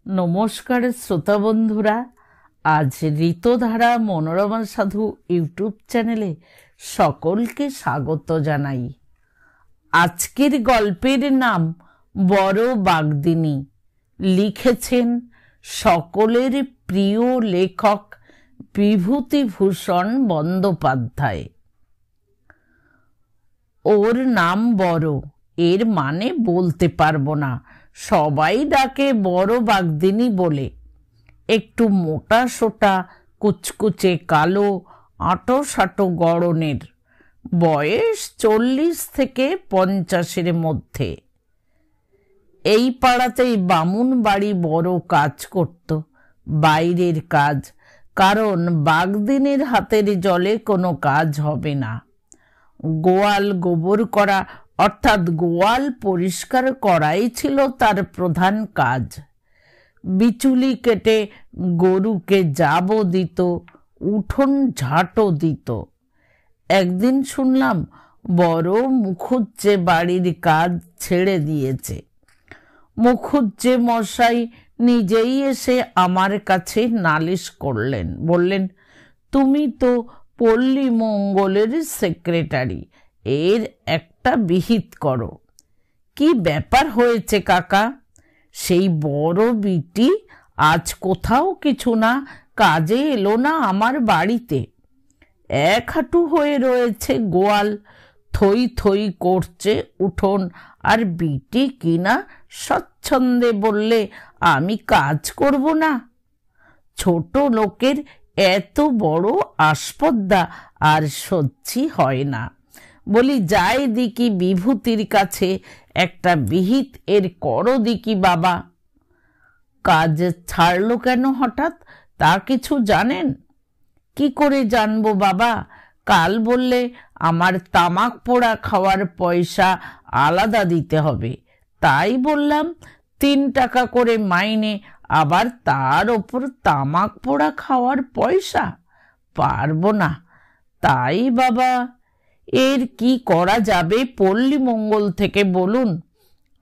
নমস্কার শ্রোতা বন্ধুরা, আজ ঋতধারা মনোরমা সাধু ইউটিউব চ্যানেলে সকলকে স্বাগত জানাই। আজকের গল্পের নাম বড় বাগদিনী। লিখেছেন সকলের প্রিয় লেখক বিভূতিভূষণ বন্দ্যোপাধ্যায়। ওর নাম বড়, এর মানে বলতে পারবো না, সবাই ডাকে বড় বাগদিনী বলে। একটু মোটা সোটা, কুচকুচে কালো, আঁটো সাঁটো গড়নের, বয়স 40 থেকে 50-এর মধ্যে। এই পাড়াতেই বামুন বাড়ি বড় কাজ করত, বাইরের কাজ, কারণ বাগদিনীর হাতের জলে কোনো কাজ হবে না। গোয়াল গোবর করা অর্থাৎ গোয়াল পরিষ্কার করাই ছিল তার প্রধান কাজ। বিচুলি কেটে গরুকে যাব দিত, উঠোন ঝাঁটও দিত। একদিন শুনলাম বড় মুখুজ্জে বাড়ির কাজ ছেড়ে দিয়েছে। মুখুজ্জে মশাই নিজেই এসে আমার কাছে নালিশ করলেন, বললেন, তুমি তো পল্লী মঙ্গলের সেক্রেটারি, এর একটা বিহিত করো। কি ব্যাপার হয়েছে কাকা? সেই বড় বিটি আজ কোথাও কিছু না কাজে এলো না আমার বাড়িতে। এক হাঁটু হয়ে রয়েছে গোয়াল, থই থই করছে উঠোন, আর বিটি কিনা স্বচ্ছন্দে বললে আমি কাজ করব না। ছোট লোকের এত বড় আসপদ্দা আর সহ্যি হয় না। বলি, যাই দিকি বিভূতির কাছে একটা বিহিত এর করো দিকি বাবা। কাজ ছাড়লো কেন হঠাৎ, তা কিছু জানেন? কি করে জানবো বাবা? কাল বললে আমার তামাক পোড়া খাওয়ার পয়সা আলাদা দিতে হবে, তাই বললাম 3 টাকা করে মাইনে, আবার তার ওপর তামাক পোড়া খাওয়ার পয়সা, পারবো না। তাই বাবা, এর কি করা যাবে পল্লী মঙ্গল থেকে বলুন?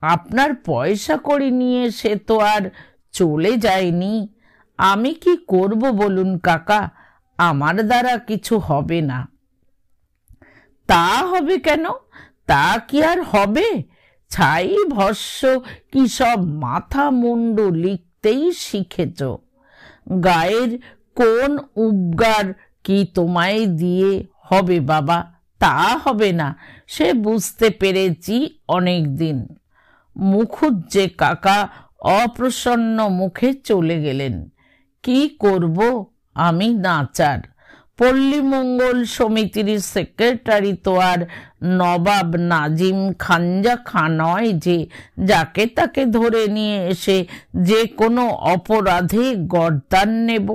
আপনার পয়সা কড়ি নিয়ে সে তো আর চলে যায়নি। আমি কি করব বলুন কাকা? আমার দ্বারা কিছু হবে না। তা হবে কেন? তা কি আর হবে? ছাই ভস্য কি সব মাথা মুন্ডু লিখতেই শিখেছ? গায়ের কোন উবগার কি তোমায় দিয়ে হবে বাবা? তা হবে না, সে বুঝতে পেরেছি অনেক দিন। মুখুজ্জে কাকা অপ্রসন্ন মুখে চলে গেলেন। কি করব আমি নাচার? পল্লী মঙ্গল সমিতির সেক্রেটারি তো আর নবাব নাজিম খানজা খাঁ নয় যে যাকে তাকে ধরে নিয়ে এসে যে কোনো অপরাধে গর্দান নেব।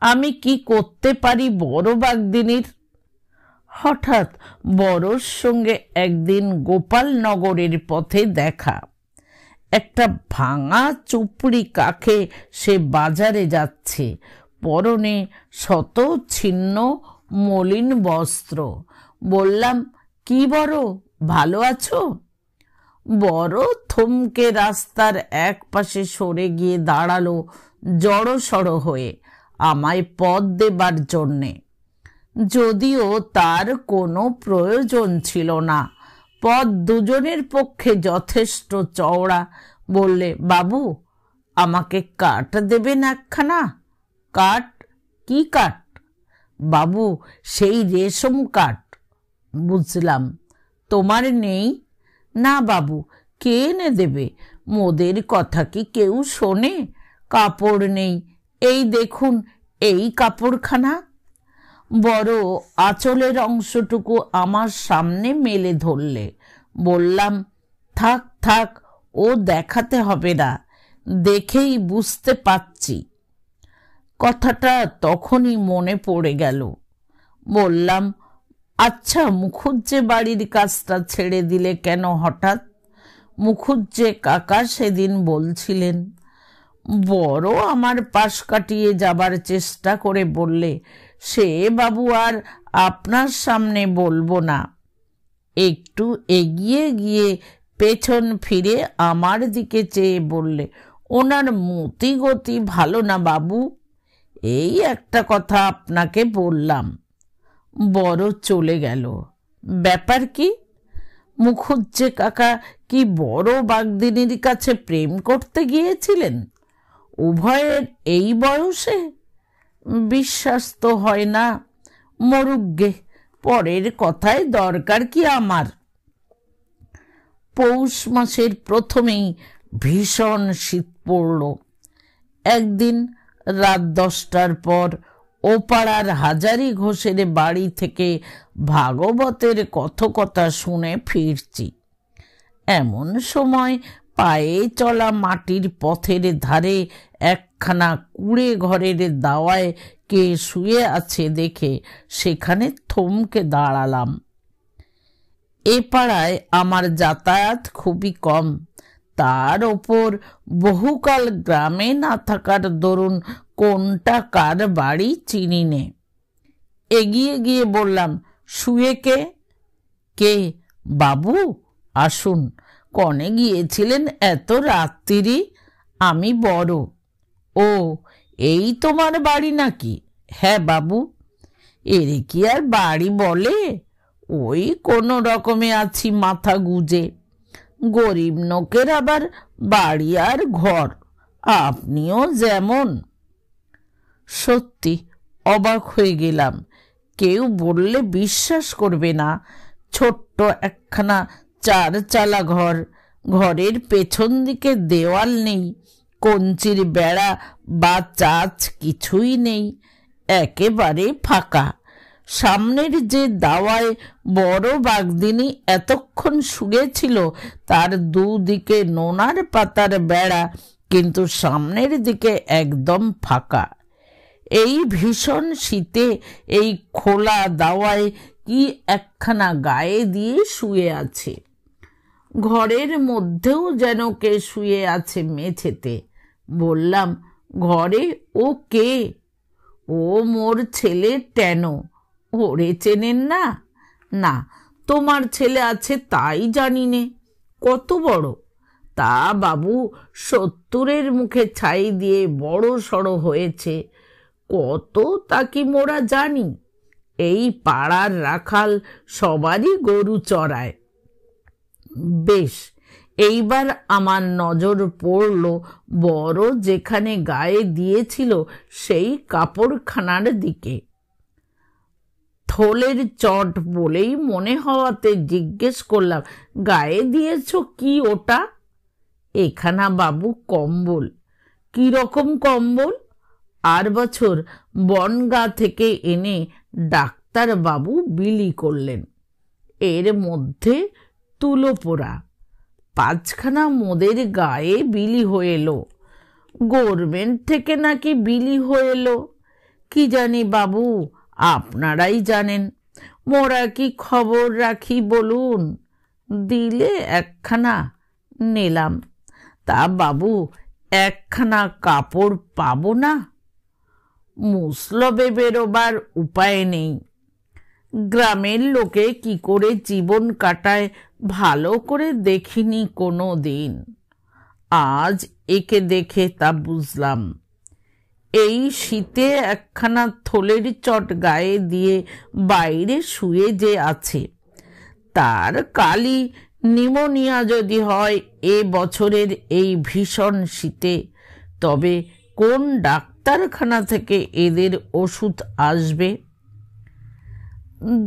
আমি কি করতে পারি বড় বাগদিনীর? হঠাৎ বড়র সঙ্গে একদিন গোপালনগরের পথে দেখা। একটা ভাঙা চুপড়ি কাখে সে বাজারে যাচ্ছে, পরনে শত ছিন্ন মলিন বস্ত্র। বললাম, কি বড়, ভালো আছো? বড় থমকে রাস্তার এক পাশে সরে গিয়ে দাঁড়ালো জড়সড় হয়ে আমায় পথ দেবার জন্যে। যদিও তার কোনো প্রয়োজন ছিল না, পথ দুজনের পক্ষে যথেষ্ট চওড়া। বললে, বাবু, আমাকে কাঠ দেবেন একখানা? কাঠ? কি কাঠ? বাবু, সেই রেশম কাঠ। বুঝলাম। তোমার নেই? না বাবু, কে এনে দেবে? মোদের কথা কি কেউ শোনে? কাপড় নেই, এই দেখুন এই কাপড়খানা। বড় আঁচলের অংশটুকু আমার সামনে মেলে ধরলে। বললাম, থাক থাক, ও দেখাতে হবে না, দেখেই বুঝতে পাচ্ছি। কথাটা তখনই মনে পড়ে গেল। বললাম, আচ্ছা, মুখুজ্জে বাড়ির কাজটা ছেড়ে দিলে কেন হঠাৎ? মুখুজ্জে কাকা সেদিন বলছিলেন। বড় আমার পাশ কাটিয়ে যাবার চেষ্টা করে বললে, সে বাবু আর আপনার সামনে বলবো না। একটু এগিয়ে গিয়ে পেছন ফিরে আমার দিকে চেয়ে বললে, ওনার মতি গতি ভালো না বাবু, এই একটা কথা আপনাকে বললাম। বড় চলে গেল। ব্যাপার কি? মুখুজ্জে কাকা কি বড় বাগদিনীর কাছে প্রেম করতে গিয়েছিলেন উভয়ের এই বয়সে? বিশ্বাস তো হয় না। মরুগ্গে, পরের কথায় দরকার কি আমার। পৌষ মাসের প্রথমেই ভীষণ শীত পড়ল। একদিন রাত 10টার পর ওপাড়ার হাজারি ঘোষের বাড়ি থেকে ভাগবতের কথকতা শুনে ফিরছি। এমন সময় পায়ে চলা মাটির পথের ধারে একখানা কুঁড়ে ঘরের দাওয়ায় কে শুয়ে আছে দেখে সেখানে থমকে দাঁড়ালাম। এ পাড়ায় আমার যাতায়াত খুবই কম, তার ওপর বহুকাল গ্রামে না থাকার দরুন কোনটা কার বাড়ি চিনি নে। এগিয়ে গিয়ে বললাম, শুয়ে কে? কে? বাবু, আসুন। কনে গিয়েছিলেন এত রাত্রি? আমি বড়। ও, এই তোমার বাড়ি নাকি? হ্যাঁ বাবু। এর কি আর বাড়ি বলে? ওই কোনো রকমে আছি মাথা গুজে। গরিব লোকের আবার বাড়ি আর ঘর, আপনিও যেমন। সত্যি অবাক হয়ে গেলাম। কেউ বললে বিশ্বাস করবে না। ছোট্ট একখানা 4 চালা ঘর, ঘরের পেছন দিকে দেওয়াল নেই, কঞ্চির বেড়া বা চাচ কিছুই নেই, একেবারে ফাঁকা। সামনের যে দাওয়ায় বড় বাগদিনী এতক্ষণ শুয়েছিল তার দুদিকে নোনার পাতার বেড়া, কিন্তু সামনের দিকে একদম ফাঁকা। এই ভীষণ শীতে এই খোলা দাওয়ায় কি একখানা গায়ে দিয়ে শুয়ে আছে। ঘরের মধ্যেও যেন কে শুয়ে আছে মেঝেতে। বললাম, ঘরে ও কে? ও মোর ছেলে টেনো। ওরে চেনেন না? না, তোমার ছেলে আছে তাই জানি নে। কত বড়? তা বাবু 70-এর মুখে ছাই দিয়ে বড় সড়ো হয়েছে। কত তা কি মোরা জানি? এই পাড়ার রাখাল, সবারই গরু চড়ায়। বেশ, এইবার আমার নজর পড়ল বড় যেখানে গায়ে দিয়েছিল সেই কাপড়খানার দিকে। থলের চট বলেই মনে হওয়াতে জিজ্ঞেস করলাম, গায়ে দিয়েছ কি ওটা? এখানা বাবু কম্বল। কি রকম কম্বল? 8 বছর বনগা থেকে এনে ডাক্তার বাবু বিলি করলেন। এর মধ্যে তুলো পোড়া 5খানা মোদের গায়ে বিলি হয়ে এলো। গভর্নমেন্ট থেকে নাকি বিলি হয়ে এলো। কি জানি বাবু, আপনারাই জানেন। মোরা কি খবর রাখি বলুন? দিলে একখানা, নিলাম। তা বাবু, একখানা কাপড় পাবো না? মুসলবে বেরোবার উপায় নেই। গ্রামের লোকে কি করে জীবন কাটায় ভালো করে দেখিনি কোনো দিন। আজ একে দেখে তা বুঝলাম। এই শীতে একখানা থলের চট গায়ে দিয়ে বাইরে শুয়ে যে আছে, তার কালি নিউমোনিয়া যদি হয় এ বছরের এই ভীষণ শীতে, তবে কোন ডাক্তারখানা থেকে এদের ওষুধ আসবে?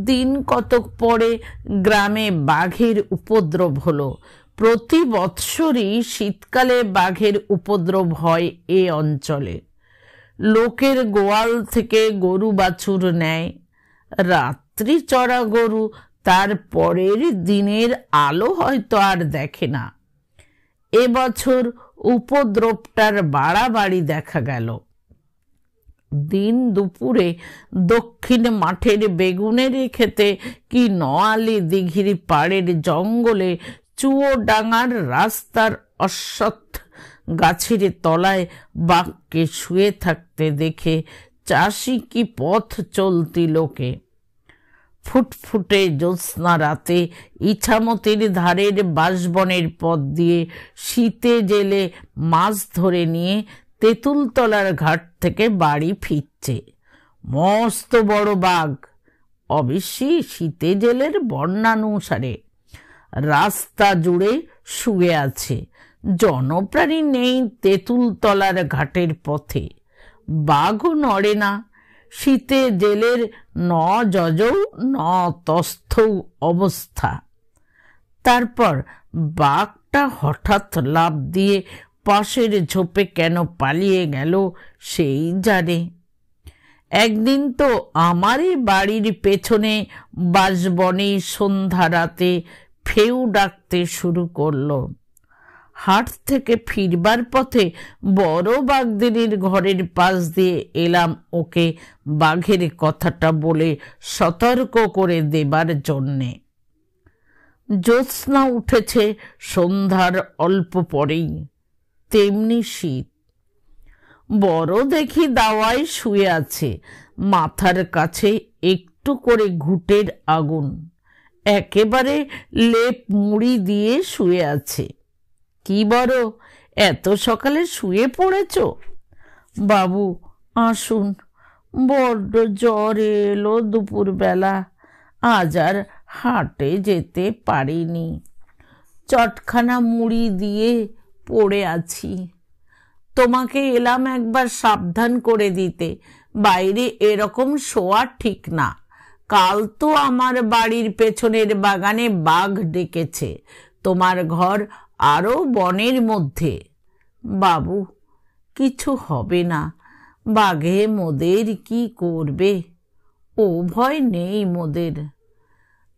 দিন কতক পরে গ্রামে বাঘের উপদ্রব হলো। প্রতি বৎসরই শীতকালে বাঘের উপদ্রব হয় এ অঞ্চলে। লোকের গোয়াল থেকে গরু বাছুর নেয়। রাত্রি চড়া গরু তার পরের দিনের আলো হয়তো আর দেখে না। এবছর উপদ্রবটার বাড়াবাড়ি দেখা গেল। দিন দুপুরে দক্ষিণ মাঠের বেগুনের ক্ষেতে কি নোয়ালি দিঘির পাড়ের জঙ্গলে চুয়োডাঙ্গার রাস্তার অশ্বত্থ গাছের তলায় বাঘকে শুয়ে থাকতে দেখে চাষি কি পথ চলতি লোকে ফুটফুটে জ্যোৎস্না রাতে ইছামতির ধারের বাঁশবনের পথ দিয়ে শীতে জেলে মাছ ধরে নিয়ে তেঁতুলতলার ঘাট থেকে বাড়ি ফিরছে। মস্ত বড় বাঘ, অবশ্যই শীতে জেলের বর্ণানুসারে। রাস্তা জুড়ে শুয়ে আছে, জনপ্রাণী নেই তেঁতুলতলার ঘাটের পথে। বাঘও নড়ে না। শীতে জেলের ন যজৌ ন তস্থৌ অবস্থা। তারপর বাঘটা হঠাৎ লাফ দিয়ে পাশের ঝোপে কেন পালিয়ে গেল সেই জানে। একদিন তো আমারই বাড়ির পেছনে বাঁশবনে সন্ধ্যা রাতে ফেউ ডাকতে শুরু করলো। হাট থেকে ফিরবার পথে বড় বাগদিনীর ঘরের পাশ দিয়ে এলাম ওকে বাঘের কথাটা বলে সতর্ক করে দেবার জন্যে। জ্যোৎস্না উঠেছে সন্ধ্যার অল্প পরেই, তেমনি শীত। বড় দেখি দাওয়ায় শুয়ে আছে, মাথার কাছে একটু করে ঘুঁটের আগুন, একেবারে লেপ মুড়ি দিয়ে শুয়ে আছে। কি বড়, এত সকালে শুয়ে পড়েছ? বাবু আসুন, বড্ড জ্বর এলো দুপুরবেলা, আজ আর হাটে যেতে পারিনি, চটখানা মুড়ি দিয়ে পড়ে আছি। তোমাকে এলাম একবার সাবধান করে দিতে, বাইরে এরকম শোয়া ঠিক না। কাল তো আমার বাড়ির পেছনের বাগানে বাঘ ডেকেছে, তোমার ঘর আরো বনের মধ্যে। বাবু কিছু হবে না, বাঘে মোদের কি করবে, ও ভয় নেই মোদের।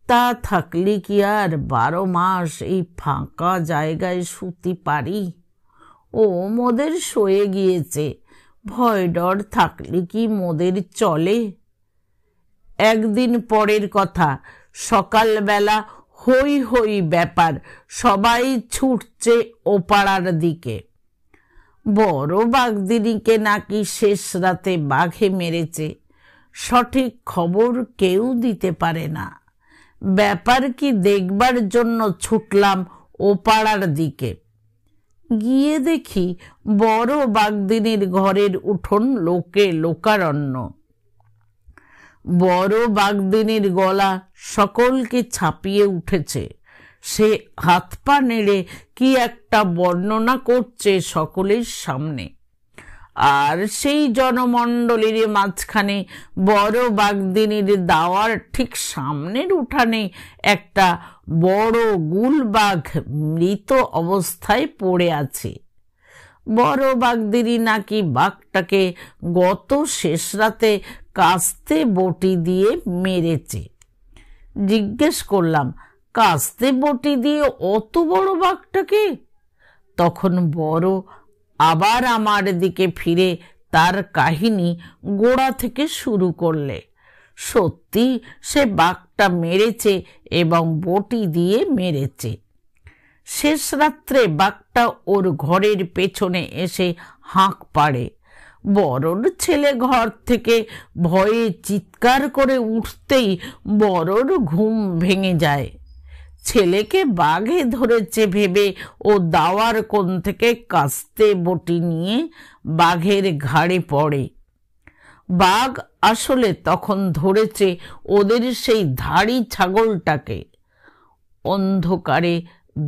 তা থাকলে কি আর 12 মাস এই ফাঁকা জায়গায় শুতে পারি? ও মোদের সয়ে গিয়েছে, ভয় ডর থাকলে কি মোদের চলে? একদিন পরের কথা, সকালবেলা হই হই ব্যাপার, সবাই ছুটছে ও পাড়ার দিকে। বড় বাগদিনীকে নাকি শেষ রাতে বাঘে মেরেছে, সঠিক খবর কেউ দিতে পারে না। ব্যাপার কি দেখবার জন্য ছুটলাম ও পাড়ার দিকে। গিয়ে দেখি বড় বাগদিনীর ঘরের উঠোন লোকে লোকারণ্য। বড় বাগদিনীর গলা সকলকে ছাপিয়ে উঠেছে। সে হাত পা নেড়ে কি একটা বর্ণনা করছে সকলের সামনে। আর সেই জনমণ্ডলীর মাঝখানে বড় বাগদিনীর দাওয়ার ঠিক সামনের উঠানে একটা বড় গুলবাঘ মৃত অবস্থায় পড়ে আছে। বড় বাগদিনী নাকি বাঘটাকে গত শেষ রাতে কাস্তে বটি দিয়ে মেরেছে। জিজ্ঞেস করলাম, কাস্তে বটি দিয়ে অত বড় বাঘটাকে? তখন বড় আবার আমার দিকে ফিরে তার কাহিনী গোড়া থেকে শুরু করলে। সত্যি সে বাঘটা মেরেছে এবং বটি দিয়ে মেরেছে। শেষ রাত্রে বাঘটা ওর ঘরের পেছনে এসে হাঁক পাড়ে। বড়র ছেলে ঘর থেকে ভয়ে চিৎকার করে উঠতেই বড়র ঘুম ভেঙে যায়। ছেলেকে বাঘে ধরেছে ভেবে ও দাওয়ার কোণ থেকে কাস্তে বটি নিয়ে বাঘের ঘাড়ে পড়ে। বাঘ আসলে তখন ধরেছে ওদের সেই ধাড়ি ছাগলটাকে। অন্ধকারে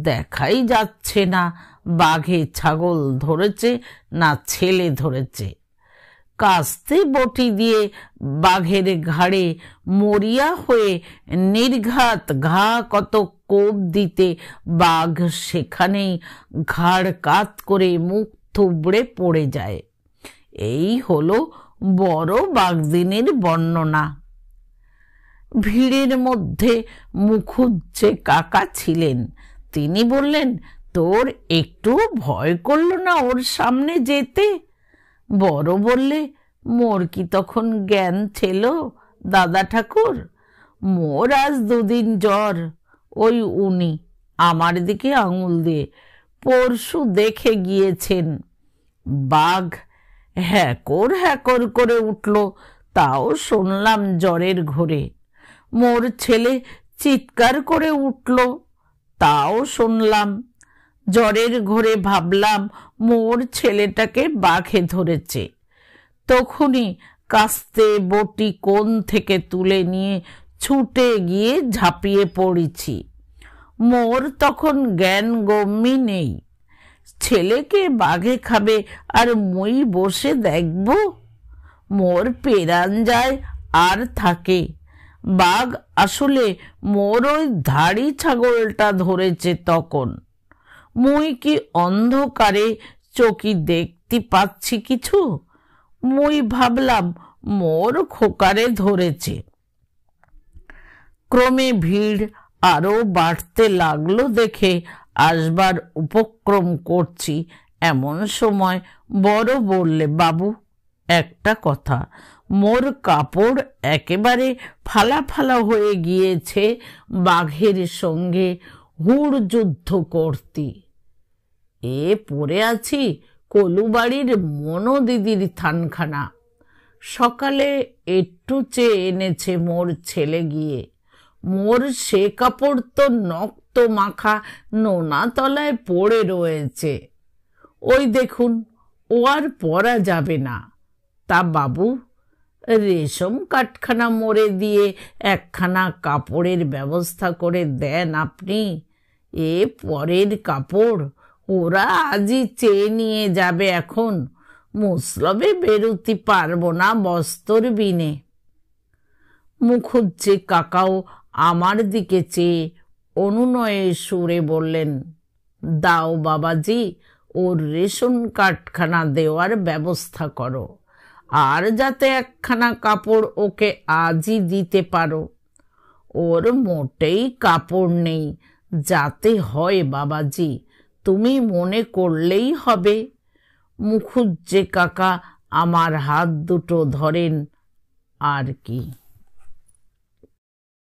দেখাই যাচ্ছে না বাঘে ছাগল ধরেছে না ছেলে ধরেছে। কাস্তে বটি দিয়ে বাঘের ঘাড়ে মরিয়া হয়ে নির্ঘাত ঘা কত কোপ দিতে বাঘ সেখানেই ঘাড় কাত করে মুখ থুবড়ে পড়ে যায়। এই হলো বড় বাগদিনীর বর্ণনা। ভিড়ের মধ্যে মুখুজ্জে কাকা ছিলেন। তিনি বললেন, তোর একটু ভয় করলো না ওর সামনে যেতে? বড় বললে, মোর কি তখন জ্ঞান ছিল দাদা ঠাকুর? মোর আজ 2 দিন জ্বর। ওই উনি আমার দিকে আঙুল দিয়ে পরশু দেখে গিয়েছেন। বাঘ হ্যাকর হ্যাকর করে উঠল, তাও শুনলাম জ্বরের ঘোরে। মোর ছেলে চিৎকার করে উঠল, তাও শুনলাম। জ্বরের ঘোরে ভাবলাম মোর ছেলেটাকে বাঘে ধরেছে। তখনই কাস্তে বটি কোণ থেকে তুলে নিয়ে ছুটে গিয়ে ঝাঁপিয়ে পড়েছি। মোর তখন জ্ঞান গম্যি নেই। ছেলেকে বাঘে খাবে আর মুই বসে দেখব? মোর পেরান যায় আর থাকে। বাঘ আসলে মোর ওই ধাড়ি ছাগলটা ধরেছে তখন। মুই কি অন্ধকারে চকি দেখতে পাচ্ছি কিছু? মুই ভাবলাম মোর খোকারে ধরেছে। ক্রমে ভিড় আরো বাড়তে লাগলো দেখে আসবার উপক্রম করছি, এমন সময় বড় বললে, বাবু একটা কথা, মোর কাপড় একেবারে ফালা ফালা হয়ে গিয়েছে বাঘের সঙ্গে হুড় যুদ্ধ করতে। এ পড়ে আছি কলুবাড়ির মনো দিদির থানখানা। সকালে একটু চেয়ে এনেছে মোর ছেলে গিয়ে। মোর সে কাপড় তো নক্ত মাখা নোনা তলায় পড়ে রয়েছে। ওই দেখুন, ও আর পরা যাবে না। তা বাবু, রেশম কাঠখানা মোড়ে দিয়ে একখানা কাপড়ের ব্যবস্থা করে দেন আপনি। এ পরের কাপড়, ওরা আজই চেয়ে নিয়ে যাবে এখন। মুসলবে বেরুতে পারবো না বস্তর বিনে। মুখুজ্জে কাকাও আমার দিকে চেয়ে অনুনয়ে সুরে বললেন, দাও বাবাজি, ওর রেশন কাঠখানা দেওয়ার ব্যবস্থা করো, আর যাতে একখানা কাপড় ওকে আজই দিতে পারো। ওর মোটেই কাপড় নেই, যাতে হয় বাবাজি, তুমি মনে করলেই হবে। মুখুজ্জে কাকা আমার হাত দুটো ধরেন, আর কি।